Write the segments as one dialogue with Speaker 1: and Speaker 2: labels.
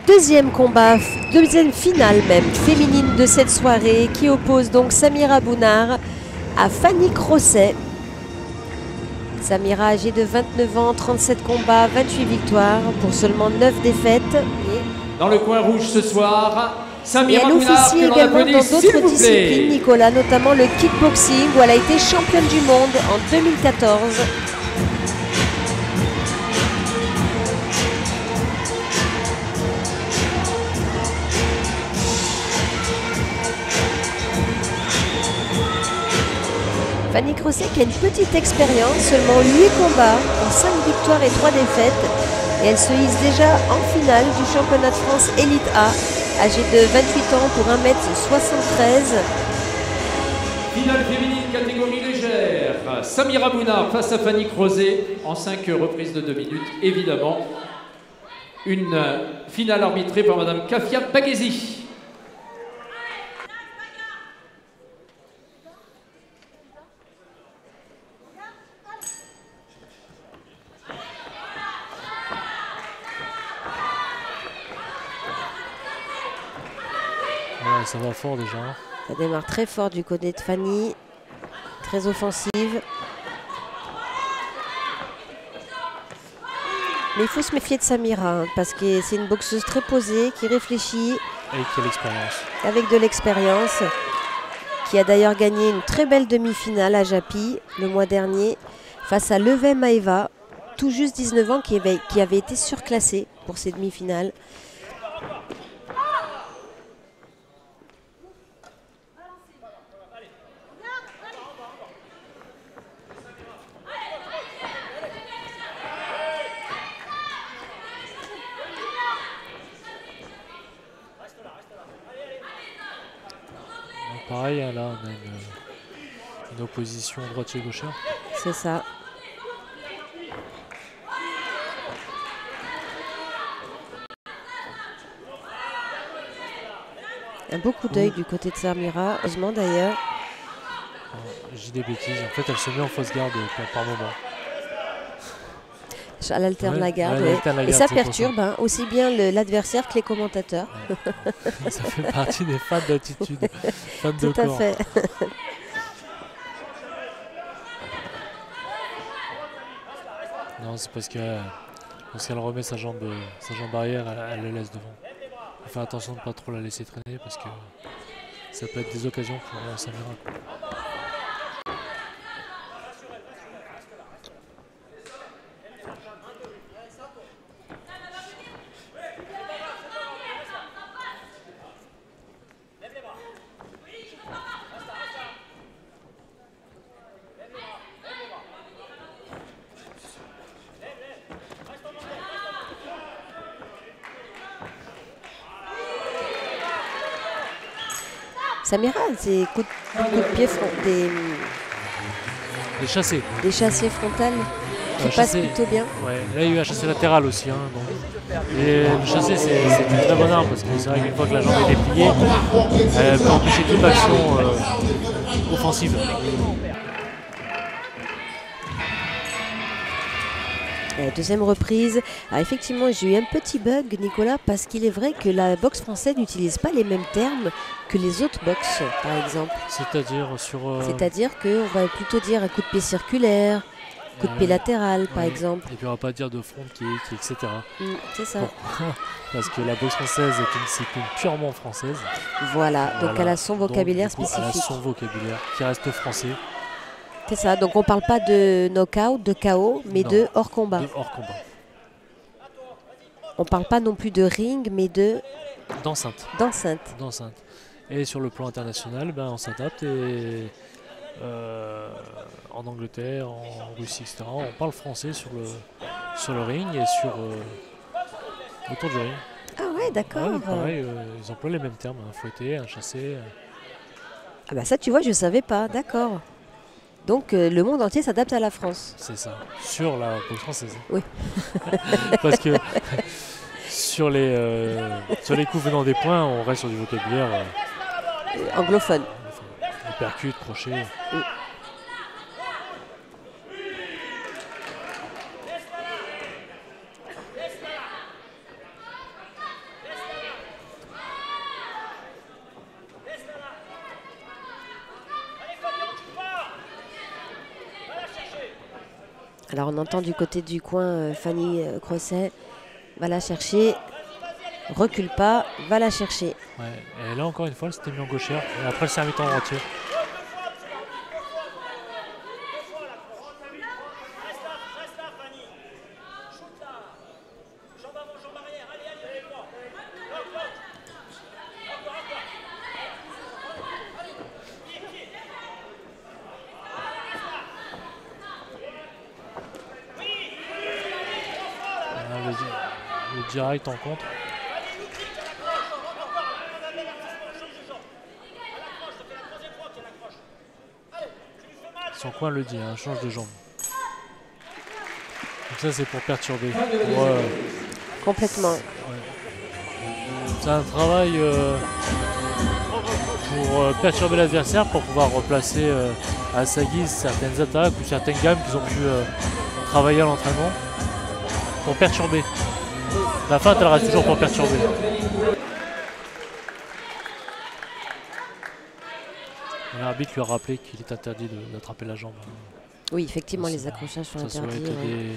Speaker 1: deuxième combat, deuxième finale même, féminine de cette soirée, qui oppose donc Samira Bounard à Fanny Crosset. Samira, âgée de 29 ans, 37 combats, 28 victoires pour seulement 9 défaites.
Speaker 2: Dans le coin rouge ce soir, Samira
Speaker 1: elle
Speaker 2: Bounard,
Speaker 1: officie
Speaker 2: que l'on
Speaker 1: également dans
Speaker 2: applaudit, s'il
Speaker 1: d'autres
Speaker 2: vous plaît.
Speaker 1: disciplines, Nicolas, notamment le kickboxing, où elle a été championne du monde en 2014. Fanny Crosset qui a une petite expérience, seulement 8 combats, en 5 victoires et 3 défaites. Et elle se hisse déjà en finale du championnat de France Élite A, âgée de 28 ans pour 1m73.
Speaker 2: Finale féminine catégorie légère. Samira Bounard face à Fanny Crosset en 5 reprises de 2 minutes, évidemment. Une finale arbitrée par Madame Kafia Baghezi.
Speaker 3: Ouais, ça va fort déjà.
Speaker 1: Ça démarre très fort du côté de Fanny, très offensive. Mais il faut se méfier de Samira, hein, parce que c'est une boxeuse très posée, qui réfléchit.
Speaker 3: Et qui a l'expérience.
Speaker 1: Avec de l'expérience. Qui a d'ailleurs gagné une très belle demi-finale à Japy le mois dernier face à Levey Maeva, tout juste 19 ans, qui avait été surclassée pour ces demi-finales.
Speaker 3: Pareil, hein, là on a une opposition droitier-gauchère.
Speaker 1: C'est ça. Il y a beaucoup d'œil du côté de Samira, heureusement d'ailleurs.
Speaker 3: J'ai des bêtises, en fait elle se met en fausse garde par moment.
Speaker 1: Elle alterne
Speaker 3: Ouais,
Speaker 1: la garde,
Speaker 3: elle
Speaker 1: ouais.
Speaker 3: alterne la
Speaker 1: Et
Speaker 3: garde,
Speaker 1: ça
Speaker 3: c'est
Speaker 1: perturbe hein, aussi bien l'adversaire que les commentateurs.
Speaker 3: Ouais. Ça fait partie des fans d'attitude, fans de
Speaker 1: corps. Tout à fait.
Speaker 3: Non, c'est parce qu'elle remet sa jambe arrière, elle le laisse devant. Il faut faire attention de ne pas trop la laisser traîner parce que ça peut être des occasions pour Samira.
Speaker 1: Samira, c'est coups de pied
Speaker 3: des chassés.
Speaker 1: Des chassés frontales qui passent plutôt bien.
Speaker 3: Ouais, là il y a eu un chassé latéral aussi. Hein, donc. Et le chassé c'est une très bonne arme parce que c'est vrai qu'une fois que la jambe est dépliée, elle peut empêcher toute action offensive.
Speaker 1: Deuxième reprise. Alors effectivement, j'ai eu un petit bug, Nicolas, parce qu'il est vrai que la boxe française n'utilise pas les mêmes termes que les autres boxes, par exemple.
Speaker 3: C'est-à-dire sur...
Speaker 1: C'est-à-dire qu'on va plutôt dire un coup de pied circulaire, coup de pied latéral, par exemple.
Speaker 3: Et puis on va pas dire de front kick, etc.
Speaker 1: C'est ça.
Speaker 3: Parce que la boxe française est une discipline purement française.
Speaker 1: Voilà, donc elle a son vocabulaire spécifique.
Speaker 3: Elle a son vocabulaire qui reste français.
Speaker 1: C'est ça, donc on parle pas de knockout, de KO, mais
Speaker 3: non,
Speaker 1: de hors combat.
Speaker 3: De hors combat.
Speaker 1: On parle pas non plus de ring, mais de...
Speaker 3: D'enceinte.
Speaker 1: D'enceinte.
Speaker 3: Et sur le plan international, ben, on s'adapte et en Angleterre, en Russie, etc. On parle français sur le ring et autour du ring.
Speaker 1: Ah ouais, d'accord.
Speaker 3: Ouais, pareil, ils emploient les mêmes termes, un fouetté, un chassé.
Speaker 1: Ah bah ça tu vois, je savais pas, d'accord. Donc le monde entier s'adapte à la France.
Speaker 3: C'est ça, sur la boxe française.
Speaker 1: Oui.
Speaker 3: Parce que sur les coups venant des points, on reste sur du vocabulaire
Speaker 1: anglophone.
Speaker 3: Percute, crochet.
Speaker 1: Oui. Alors on entend du côté du coin Fanny Crosset va la chercher, recule pas, va la chercher.
Speaker 3: Ouais. Et là encore une fois, elle s'était mis en gauchère. Et après, elle s'est remise en droitière. Le direct en contre. Son coin le dit, hein, change de jambe. Donc ça c'est pour perturber.
Speaker 1: Complètement.
Speaker 3: C'est un travail pour perturber l'adversaire, pour pouvoir replacer à sa guise certaines attaques ou certaines gammes qu'ils ont pu travailler à l'entraînement. Pour perturber. La feinte elle reste toujours pour perturber. L'arbitre lui a rappelé qu'il est interdit d'attraper la jambe.
Speaker 1: Oui, effectivement, les accrochages sont interdits.
Speaker 3: Des...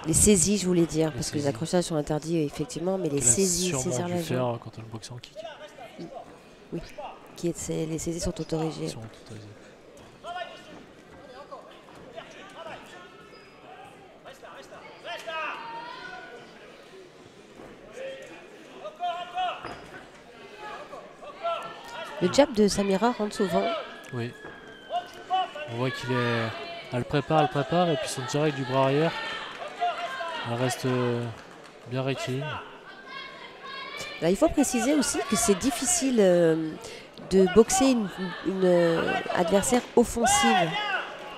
Speaker 1: Les saisies, je voulais dire, parce que les
Speaker 3: saisies.
Speaker 1: accrochages sont interdits, effectivement, mais les saisies, saisir la jambe.
Speaker 3: Quand elle boxe en kick.
Speaker 1: Oui, les saisies sont autorisées. Le jab de Samira rentre souvent.
Speaker 3: Oui. On voit qu'il est. Elle prépare, et puis son direct du bras arrière. Elle reste bien rectiligne.
Speaker 1: Là, il faut préciser aussi que c'est difficile de boxer une adversaire offensive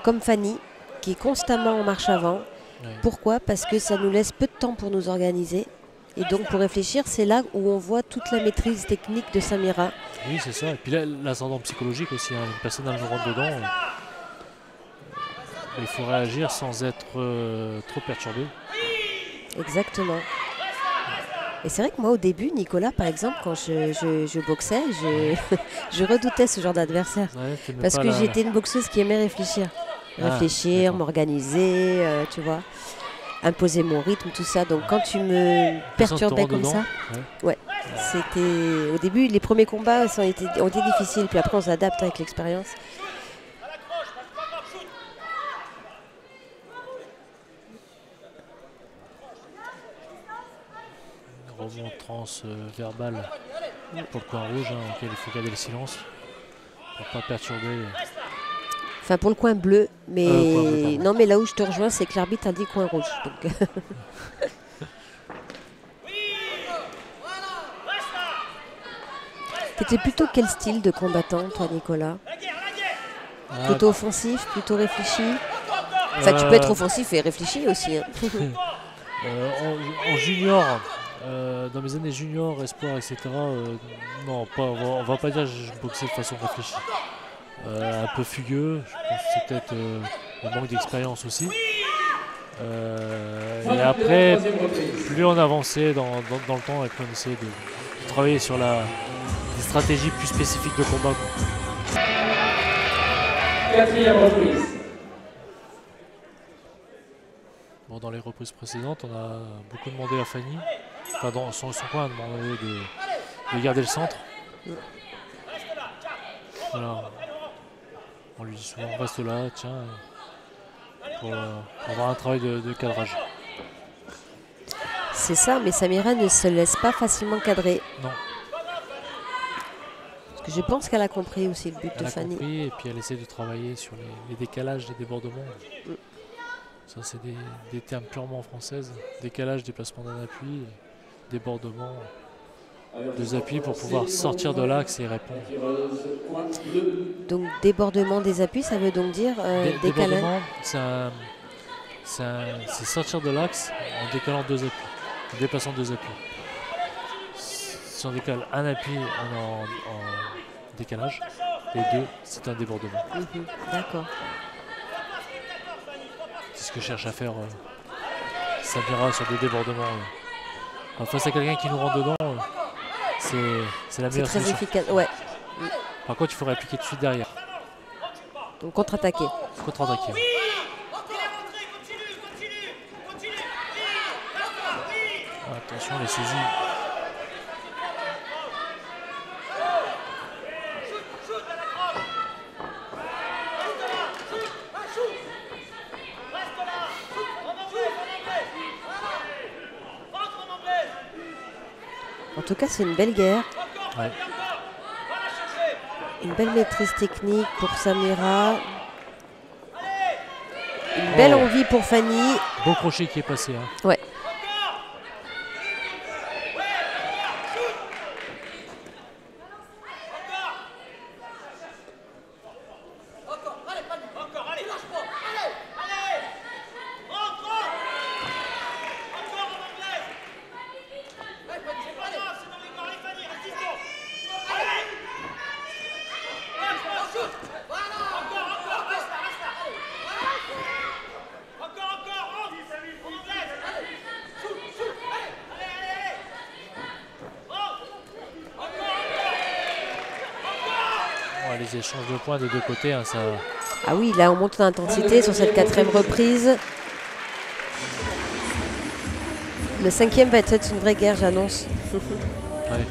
Speaker 1: comme Fanny, qui est constamment en marche avant.
Speaker 3: Oui.
Speaker 1: Pourquoi? Parce que ça nous laisse peu de temps pour nous organiser. Et donc pour réfléchir, c'est là où on voit toute la maîtrise technique de Samira.
Speaker 3: Oui, c'est ça. Et puis là, l'ascendant psychologique aussi. Hein. Une personne elle nous rentre dedans. Il faut réagir sans être trop perturbé.
Speaker 1: Exactement. Et c'est vrai que moi au début, Nicolas, par exemple, quand je boxais, je redoutais ce genre d'adversaire.
Speaker 3: Ouais,
Speaker 1: parce que j'étais une boxeuse qui aimait réfléchir. M'organiser, tu vois. Imposer mon rythme, tout ça. Donc quand tu me perturbais comme ça, ouais, c'était au début les premiers combats ont été difficiles, puis après on s'adapte avec l'expérience.
Speaker 3: Remontrance verbale pour le coin rouge, hein, auquel il faut garder le silence pour pas perturber.
Speaker 1: Enfin pour le coin bleu, mais non, mais là où je te rejoins, c'est que l'arbitre a dit coin rouge. Donc... T'étais plutôt quel style de combattant, toi, Nicolas? Plutôt offensif, plutôt réfléchi? Enfin, tu peux être offensif et réfléchi aussi. Hein.
Speaker 3: En junior, dans mes années junior, espoir, etc., non, pas, on va pas dire que je boxais de façon réfléchie. Un peu fugueux, je pense que c'est peut-être le manque d'expérience aussi. Et après, plus on avançait dans le temps et plus on essayait de travailler sur des stratégies plus spécifiques de combat.
Speaker 2: Quatrième reprise.
Speaker 3: Bon, dans les reprises précédentes, on a beaucoup demandé à Fanny, enfin dans son coin, on a demandé de garder le centre. Voilà. On lui dit souvent reste là, tiens, pour avoir un travail de cadrage.
Speaker 1: C'est ça, mais Samira ne se laisse pas facilement cadrer.
Speaker 3: Non.
Speaker 1: Parce que je pense qu'elle a compris aussi le but de Fanny.
Speaker 3: Elle a compris et puis elle essaie de travailler sur les décalages, les débordements. Ça c'est des termes purement françaises. Décalage, déplacement d'un appui, débordement. Deux appuis pour pouvoir sortir de l'axe et répondre.
Speaker 1: Donc débordement des appuis, ça veut donc dire décalage.
Speaker 3: Débordement, c'est sortir de l'axe en décalant deux appuis, en déplaçant deux appuis. Si on décale un appui, on est en décalage, et deux, c'est un débordement.
Speaker 1: D'accord.
Speaker 3: C'est ce que cherche à faire Samira sur des débordements. Face à quelqu'un qui nous rentre dedans. C'est la meilleure solution.
Speaker 1: C'est très efficace, ouais.
Speaker 3: Par contre, il faudrait appliquer tout de suite derrière.
Speaker 1: Donc contre-attaquer.
Speaker 3: Contre-attaquer. attention, les saisies.
Speaker 1: En tout cas, c'est une belle guerre.
Speaker 3: Ouais.
Speaker 1: Une belle maîtrise technique pour Samira. Une belle envie pour Fanny.
Speaker 3: Beau crochet qui est passé. Hein.
Speaker 1: Ouais.
Speaker 3: Les échanges de points des deux côtés, hein, ça...
Speaker 1: Ah oui, là on monte l'intensité sur cette 4e reprise. Le 5e va être une vraie guerre, j'annonce.
Speaker 3: Ouais.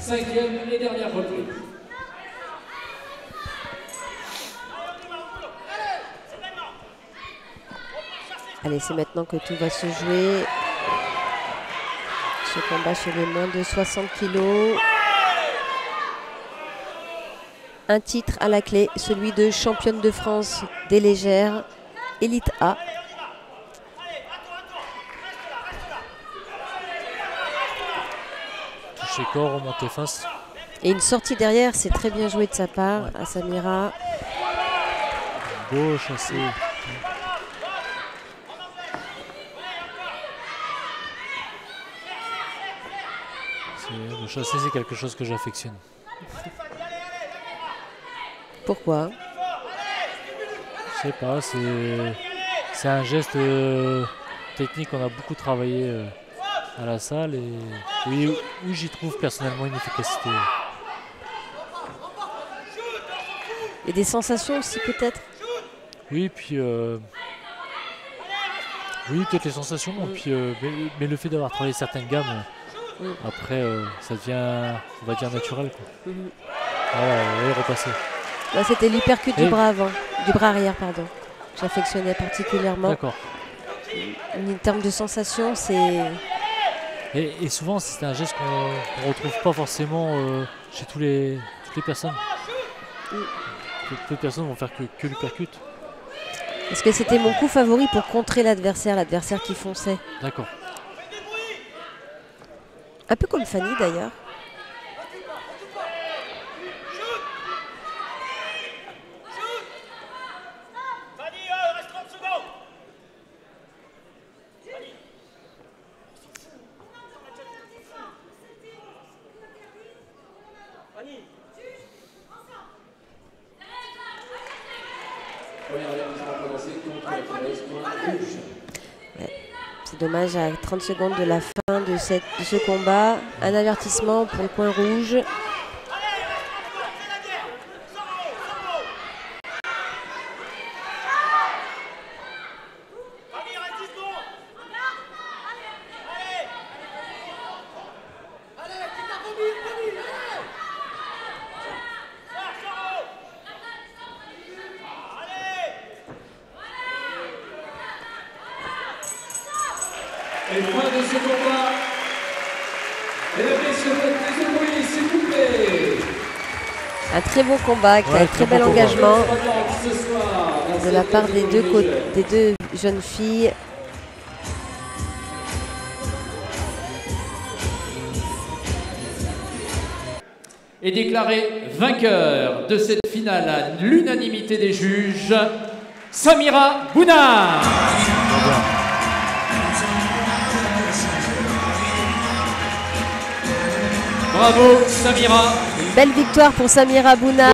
Speaker 2: 5e et dernière reprise.
Speaker 1: Allez, c'est maintenant que tout va se jouer. Ce combat chez les moins de 60 kilos. Un titre à la clé, celui de championne de France des légères, Élite A.
Speaker 3: Touché corps, remonté face.
Speaker 1: Et une sortie derrière, c'est très bien joué de sa part à Samira.
Speaker 3: Beau chassé. Le chassé, c'est quelque chose que j'affectionne.
Speaker 1: Pourquoi?
Speaker 3: Je sais pas, c'est un geste technique qu'on a beaucoup travaillé à la salle et oui, où j'y trouve personnellement une efficacité.
Speaker 1: Et des sensations aussi peut-être?
Speaker 3: Oui, puis oui, peut-être les sensations, puis, mais le fait d'avoir travaillé certaines gammes, après ça devient, on va dire, naturel, quoi. Voilà, et repasser.
Speaker 1: Là, c'était l'hypercute du bras avant, du bras arrière, pardon. J'affectionnais particulièrement.
Speaker 3: D'accord.
Speaker 1: En termes de sensations, c'est...
Speaker 3: Et souvent, c'est un geste qu'on ne retrouve pas forcément chez toutes les personnes. Peu de personnes vont faire que l'hypercute.
Speaker 1: Parce que c'était mon coup favori pour contrer l'adversaire qui fonçait.
Speaker 3: D'accord.
Speaker 1: Un peu comme Fanny d'ailleurs. C'est dommage, à 30 secondes de la fin de ce combat, un avertissement pour le coin rouge.
Speaker 2: Et fin de ce combat. Mesdames, messieurs, faites des bruits, s'il vous plaît.
Speaker 1: Un très beau combat, qui a un très bel engagement de la part des deux jeunes filles.
Speaker 2: Et déclaré vainqueur de cette finale à l'unanimité des juges, Samira Bounard. Bravo Samira.
Speaker 1: Une belle victoire pour Samira Bounard.